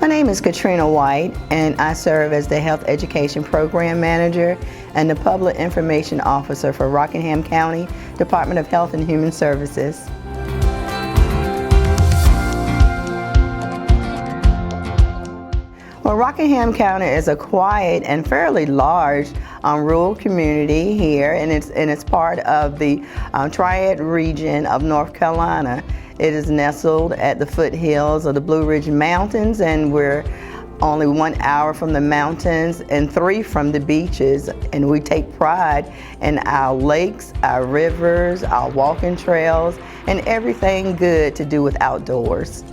name is Katrina White, and I serve as the Health Education Program Manager and the Public Information Officer for Rockingham County Department of Health and Human Services. Well, Rockingham County is a quiet and fairly large rural community here, and it's part of the Triad region of North Carolina. It is nestled at the foothills of the Blue Ridge Mountains, and we're only 1 hour from the mountains and 3 from the beaches. And we take pride in our lakes, our rivers, our walking trails, and everything good to do with outdoors.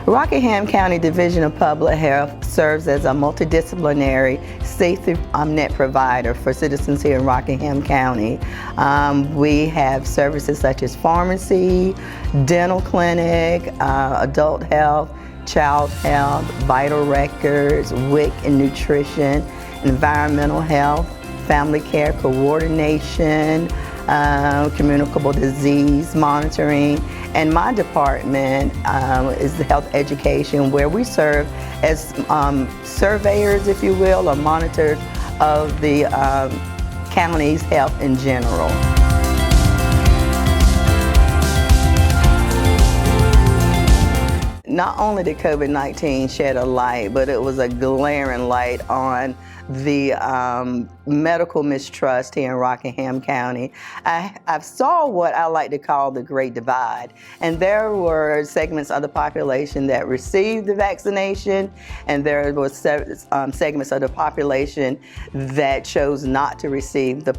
Rockingham County Division of Public Health serves as a multidisciplinary safety net provider for citizens here in Rockingham County. We have services such as pharmacy, dental clinic, adult health, child health, vital records, WIC and nutrition, environmental health, family care coordination, communicable disease monitoring, and my department is the health education, where we serve as surveyors, if you will, or monitors of the county's health in general. Not only did COVID-19 shed a light, but it was a glaring light on the medical mistrust here in Rockingham County. I saw what I like to call the Great Divide, and there were segments of the population that received the vaccination, and there were segments of the population that chose not to receive the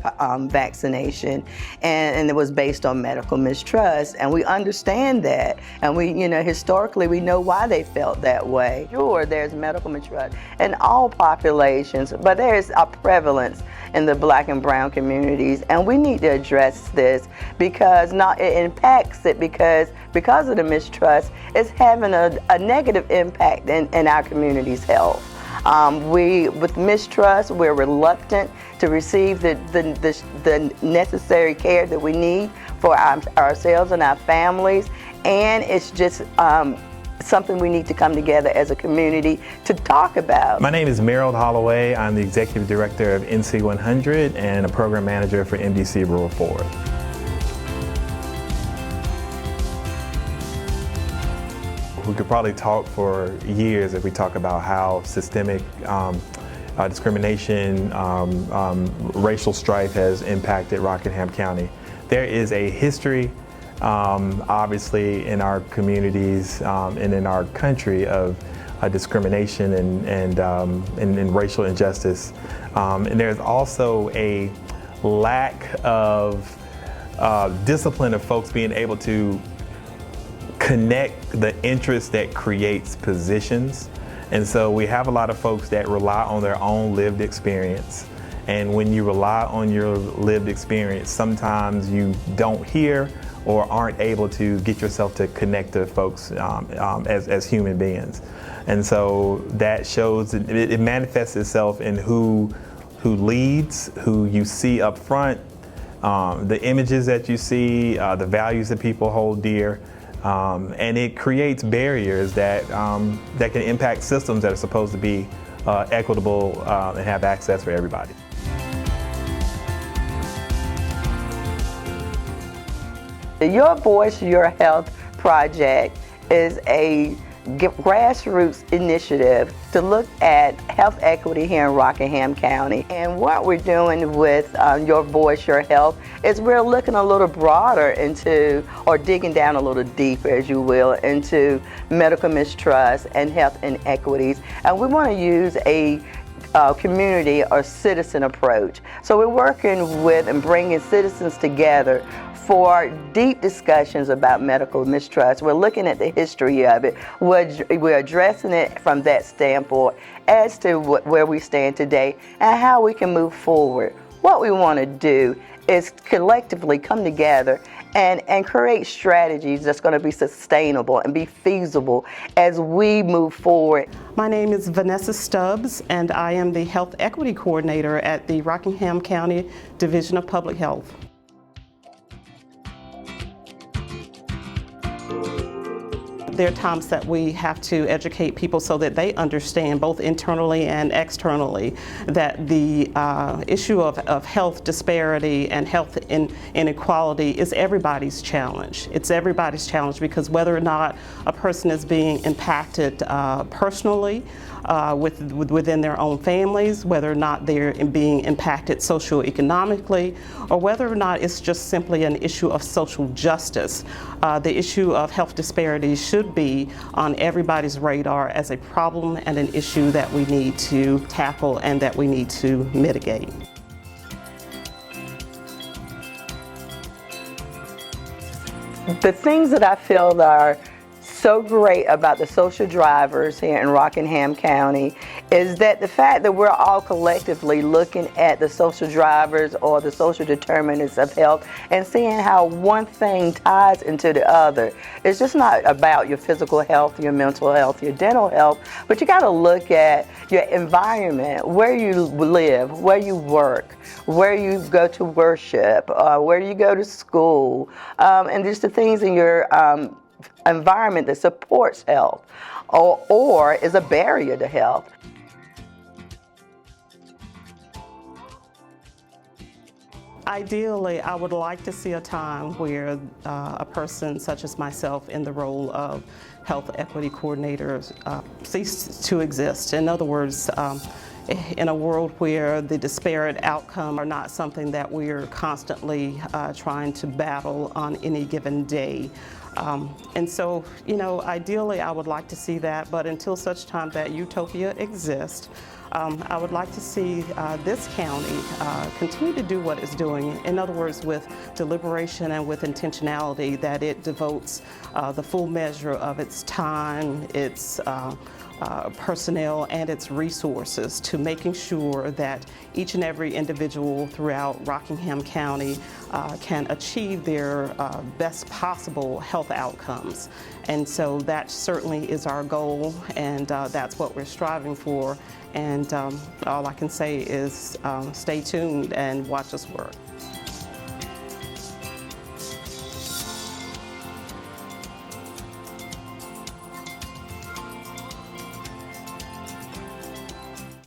vaccination, and it was based on medical mistrust, and we understand that, and we, historically we know why they felt that way. Sure, there's medical mistrust in all populations, but there's a prevalence in the Black and brown communities, and we need to address this because it impacts it because of the mistrust, it's having a negative impact in our community's health. With mistrust, we're reluctant to receive the necessary care that we need for ourselves and our families, and it's just something we need to come together as a community to talk about. My name is Merrill Holloway. I'm the Executive Director of NC 100 and a Program Manager for MDC Rural Forward. We could probably talk for years if we talk about how systemic discrimination, racial strife has impacted Rockingham County. There is a history obviously in our communities and in our country of discrimination and racial injustice. And there's also a lack of discipline of folks being able to connect the interest that creates positions. And so we have a lot of folks that rely on their own lived experience. And when you rely on your lived experience, sometimes you don't hear or aren't able to get yourself to connect to folks as human beings. And so that shows, it manifests itself in who leads, who you see up front, the images that you see, the values that people hold dear, and it creates barriers that can impact systems that are supposed to be equitable and have access for everybody. Your Voice, Your Health project is a grassroots initiative to look at health equity here in Rockingham County. And what we're doing with Your Voice, Your Health is we're looking a little broader into, or digging down a little deeper, as you will, into medical mistrust and health inequities. And we want to use a community or citizen approach. So we're working with and bringing citizens together for deep discussions about medical mistrust. We're looking at the history of it. We're addressing it from that standpoint as to where we stand today and how we can move forward. What we want to do is collectively come together and create strategies that's going to be sustainable and be feasible as we move forward. My name is Vanessa Stubbs, and I am the Health Equity Coordinator at the Rockingham County Division of Public Health. There are times that we have to educate people so that they understand, both internally and externally, that the issue of health disparity and health inequality is everybody's challenge. It's everybody's challenge, because whether or not a person is being impacted personally, within their own families, whether or not they're being impacted socioeconomically, or whether or not it's just simply an issue of social justice. The issue of health disparities should be on everybody's radar as a problem and an issue that we need to tackle and that we need to mitigate. The things that I feel that are so great about the social drivers here in Rockingham County is that the fact that we're all collectively looking at the social drivers or the social determinants of health and seeing how one thing ties into the other. It's just not about your physical health, your mental health, your dental health, but you got to look at your environment, where you live, where you work, where you go to worship, where you go to school, and just the things in your environment that supports health or is a barrier to health. Ideally, I would like to see a time where a person such as myself in the role of health equity coordinator ceased to exist. In other words, in a world where the disparate outcomes are not something that we're constantly trying to battle on any given day. And so, ideally I would like to see that, but until such time that utopia exists, I would like to see this county continue to do what it's doing. In other words, with deliberation and with intentionality, that it devotes the full measure of its time, its personnel, and its resources to making sure that each and every individual throughout Rockingham County can achieve their best possible health outcomes. And so that certainly is our goal, and that's what we're striving for. And all I can say is stay tuned and watch us work.